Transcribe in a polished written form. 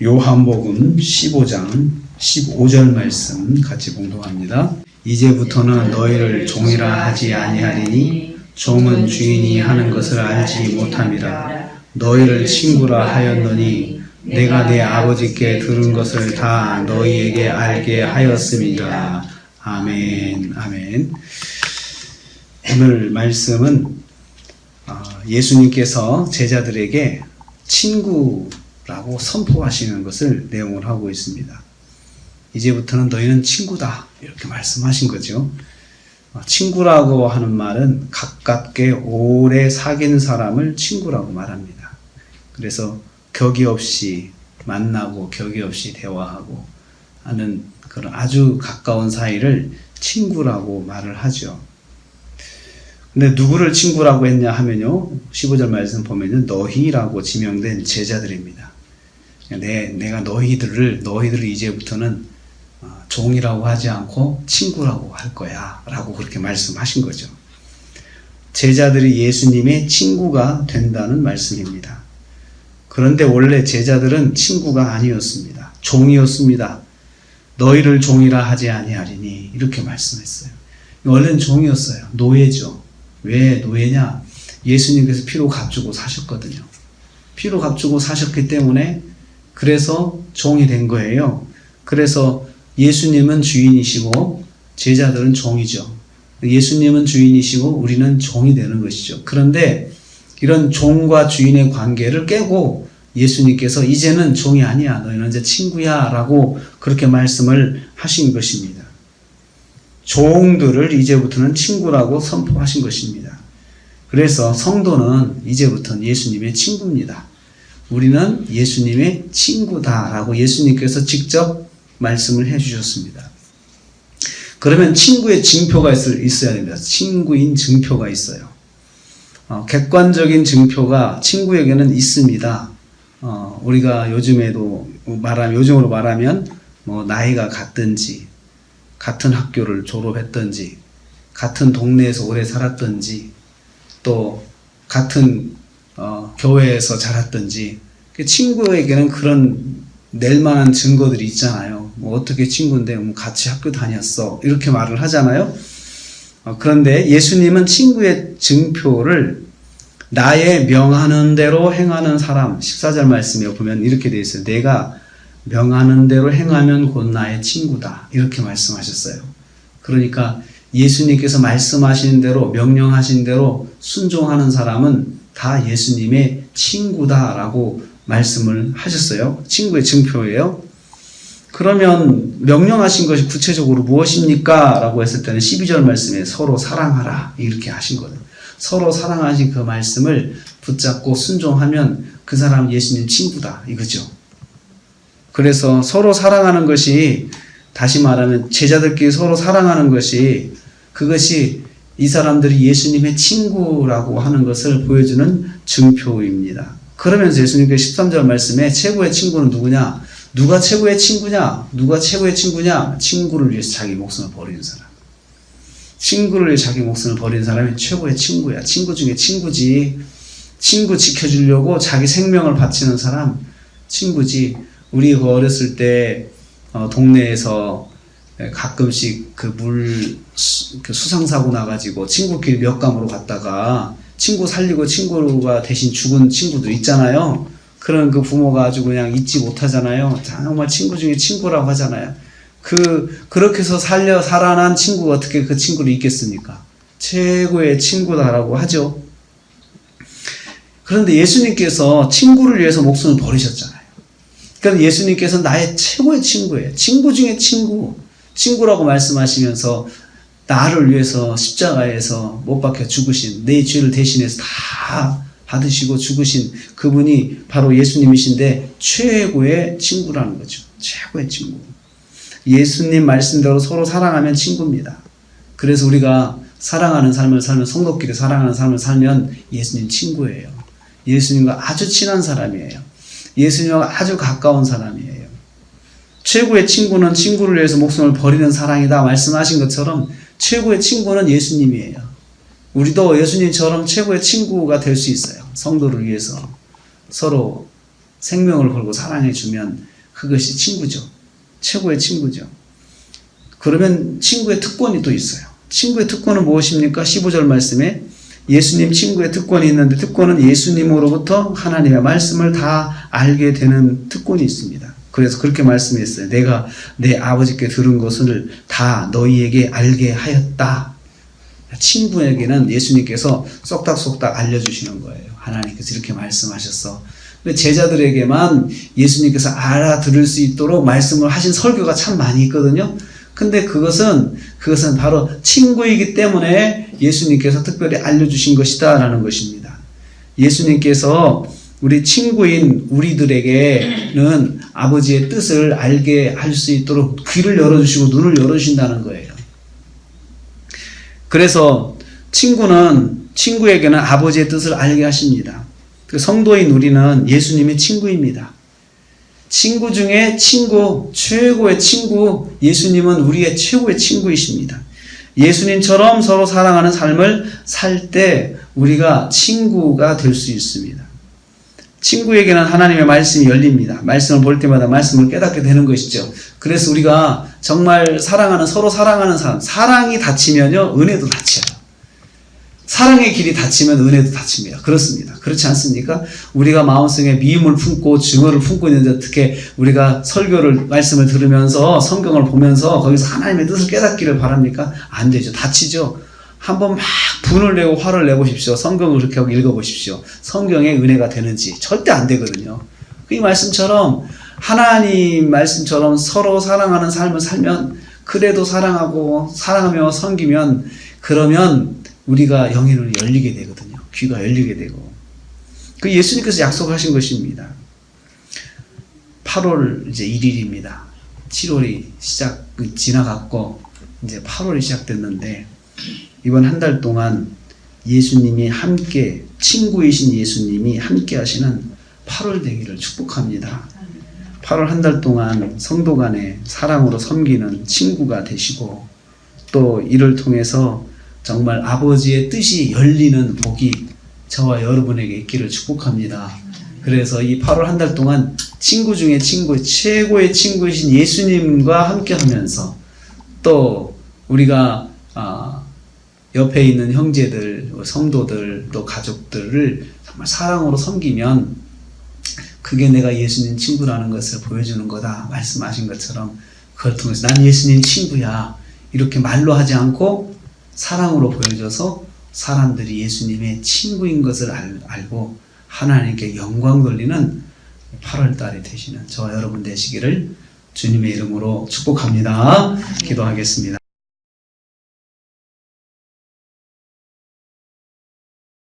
요한복음 15장 15절 말씀 같이 봉독합니다. 이제부터는 너희를 종이라 하지 아니하리니 종은 주인이 하는 것을 알지 못함이라. 너희를 친구라 하였노니 내가 내 아버지께 들은 것을 다 너희에게 알게 하였음이라. 아멘. 아멘. 오늘 말씀은 예수님께서 제자들에게 친구라고 선포하시는 것을 내용을 하고 있습니다. 이제부터는 너희는 친구다, 이렇게 말씀하신 거죠. 친구라고 하는 말은 가깝게 오래 사귄 사람을 친구라고 말합니다. 그래서 격이 없이 만나고 격이 없이 대화하고 하는 그런 아주 가까운 사이를 친구라고 말을 하죠. 근데 누구를 친구라고 했냐 하면요, 15절 말씀 보면요, 너희라고 지명된 제자들입니다. 내가 너희들을 이제부터는 종이라고 하지 않고 친구라고 할 거야 라고 그렇게 말씀하신 거죠. 제자들이 예수님의 친구가 된다는 말씀입니다. 그런데 원래 제자들은 친구가 아니었습니다. 종이었습니다. 너희를 종이라 하지 아니하리니, 이렇게 말씀했어요. 원래는 종이었어요. 노예죠. 왜 노예냐? 예수님께서 피로 값주고 사셨거든요. 피로 값주고 사셨기 때문에 그래서 종이 된 거예요. 그래서 예수님은 주인이시고 제자들은 종이죠. 예수님은 주인이시고 우리는 종이 되는 것이죠. 그런데 이런 종과 주인의 관계를 깨고 예수님께서 이제는 종이 아니야, 너희는 이제 친구야 라고 그렇게 말씀을 하신 것입니다. 종들을 이제부터는 친구라고 선포하신 것입니다. 그래서 성도는 이제부터는 예수님의 친구입니다. 우리는 예수님의 친구다라고 예수님께서 직접 말씀을 해주셨습니다. 그러면 친구의 증표가 있어야 됩니다. 친구인 증표가 있어요. 객관적인 증표가 친구에게는 있습니다. 우리가 요즘으로 말하면 나이가 같든지, 같은 학교를 졸업했든지, 같은 동네에서 오래 살았든지, 또 같은 교회에서 자랐든지, 친구에게는 그런 낼만한 증거들이 있잖아요. 어떻게 친구인데 같이 학교 다녔어, 이렇게 말을 하잖아요. 그런데 예수님은 친구의 증표를 나의 명하는 대로 행하는 사람, 14절 말씀에 보면 이렇게 되어 있어요. 내가 명하는 대로 행하면 곧 나의 친구다, 이렇게 말씀하셨어요. 그러니까 예수님께서 말씀하신 대로, 명령하신 대로 순종하는 사람은 다 예수님의 친구다라고 말씀을 하셨어요. 친구의 증표예요. 그러면 명령하신 것이 구체적으로 무엇입니까? 라고 했을 때는 12절 말씀에 서로 사랑하라, 이렇게 하신 거예요. 서로 사랑하신 그 말씀을 붙잡고 순종하면 그 사람은 예수님 친구다, 이거죠. 그래서 서로 사랑하는 것이, 다시 말하면 제자들끼리 서로 사랑하는 것이, 그것이 이 사람들이 예수님의 친구라고 하는 것을 보여주는 증표입니다. 그러면서 예수님께서 13절 말씀에 최고의 친구는 누구냐? 누가 최고의 친구냐? 누가 최고의 친구냐? 친구를 위해서 자기 목숨을 버리는 사람. 친구를 위해 자기 목숨을 버리는 사람이 최고의 친구야. 친구 중에 친구지. 친구 지켜주려고 자기 생명을 바치는 사람, 친구지. 우리가 어렸을 때 동네에서 가끔씩 수상사고 나가지고 친구끼리 몇감으로 갔다가 친구 살리고 친구가 대신 죽은 친구도 있잖아요. 그런 그 부모가 아주 그냥 잊지 못하잖아요. 정말 친구 중에 친구라고 하잖아요. 그렇게 해서 살아난 친구가 어떻게 그 친구를 잊겠습니까? 최고의 친구다라고 하죠. 그런데 예수님께서 친구를 위해서 목숨을 버리셨잖아요. 그러니까 예수님께서 나의 최고의 친구예요. 친구 중에 친구라고 말씀하시면서 나를 위해서 십자가에서 못 박혀 죽으신, 내 죄를 대신해서 다 받으시고 죽으신 그분이 바로 예수님이신데 최고의 친구라는 거죠. 최고의 친구. 예수님 말씀대로 서로 사랑하면 친구입니다. 그래서 우리가 사랑하는 삶을 살면, 성도끼리 사랑하는 삶을 살면 예수님 친구예요. 예수님과 아주 친한 사람이에요. 예수님과 아주 가까운 사람이에요. 최고의 친구는 친구를 위해서 목숨을 버리는 사랑이다 말씀하신 것처럼 최고의 친구는 예수님이에요. 우리도 예수님처럼 최고의 친구가 될 수 있어요. 성도를 위해서 서로 생명을 걸고 사랑해주면 그것이 친구죠. 최고의 친구죠. 그러면 친구의 특권이 또 있어요. 친구의 특권은 무엇입니까? 15절 말씀에 예수님 친구의 특권이 있는데, 특권은 예수님으로부터 하나님의 말씀을 다 알게 되는 특권이 있습니다. 그래서 그렇게 말씀했어요. 내가 내 아버지께 들은 것을 다 너희에게 알게 하였다. 친구에게는 예수님께서 쏙닥쏙닥 알려주시는 거예요. 하나님께서 이렇게 말씀하셨어. 제자들에게만 예수님께서 알아들을 수 있도록 말씀을 하신 설교가 참 많이 있거든요. 근데 그것은 바로 친구이기 때문에 예수님께서 특별히 알려주신 것이다 라는 것입니다. 예수님께서 우리 친구인 우리들에게는 아버지의 뜻을 알게 할 수 있도록 귀를 열어주시고 눈을 열어주신다는 거예요. 그래서 친구에게는 아버지의 뜻을 알게 하십니다. 성도인 우리는 예수님의 친구입니다. 친구 중에 친구, 최고의 친구, 예수님은 우리의 최고의 친구이십니다. 예수님처럼 서로 사랑하는 삶을 살 때 우리가 친구가 될 수 있습니다. 친구에게는 하나님의 말씀이 열립니다. 말씀을 볼 때마다 말씀을 깨닫게 되는 것이죠. 그래서 우리가 정말 서로 사랑하는 사람, 사랑이 닫히면요, 은혜도 닫혀요. 사랑의 길이 닫히면 은혜도 닫힙니다. 그렇습니다. 그렇지 않습니까? 우리가 마음속에 미움을 품고 증오를 품고 있는데 어떻게 우리가 말씀을 들으면서 성경을 보면서 거기서 하나님의 뜻을 깨닫기를 바랍니까? 안 되죠. 닫히죠. 한번 막 분을 내고 화를 내보십시오. 성경을 그렇게 하고 읽어보십시오. 성경의 은혜가 되는지 절대 안 되거든요. 이 말씀처럼 하나님 말씀처럼 서로 사랑하는 삶을 살면, 그래도 사랑하며 섬기면, 그러면 우리가 영의 눈이 열리게 되거든요. 귀가 열리게 되고. 그 예수님께서 약속하신 것입니다. 8월 이제 1일입니다. 7월이 지나갔고 이제 8월이 시작됐는데, 이번 한 달 동안 예수님이 함께, 친구이신 예수님이 함께 하시는 8월 되기를 축복합니다. 8월 한 달 동안 성도 간에 사랑으로 섬기는 친구가 되시고, 또 이를 통해서 정말 아버지의 뜻이 열리는 복이 저와 여러분에게 있기를 축복합니다. 그래서 이 8월 한 달 동안 친구 중에 친구, 최고의 친구이신 예수님과 함께 하면서, 또 우리가 옆에 있는 형제들, 성도들, 또 가족들을 정말 사랑으로 섬기면 그게 내가 예수님 친구라는 것을 보여주는 거다 말씀하신 것처럼, 그걸 통해서 난 예수님 친구야 이렇게 말로 하지 않고 사랑으로 보여줘서 사람들이 예수님의 친구인 것을 알고 하나님께 영광 돌리는 8월 달이 되시는 저와 여러분 되시기를 주님의 이름으로 축복합니다. 기도하겠습니다.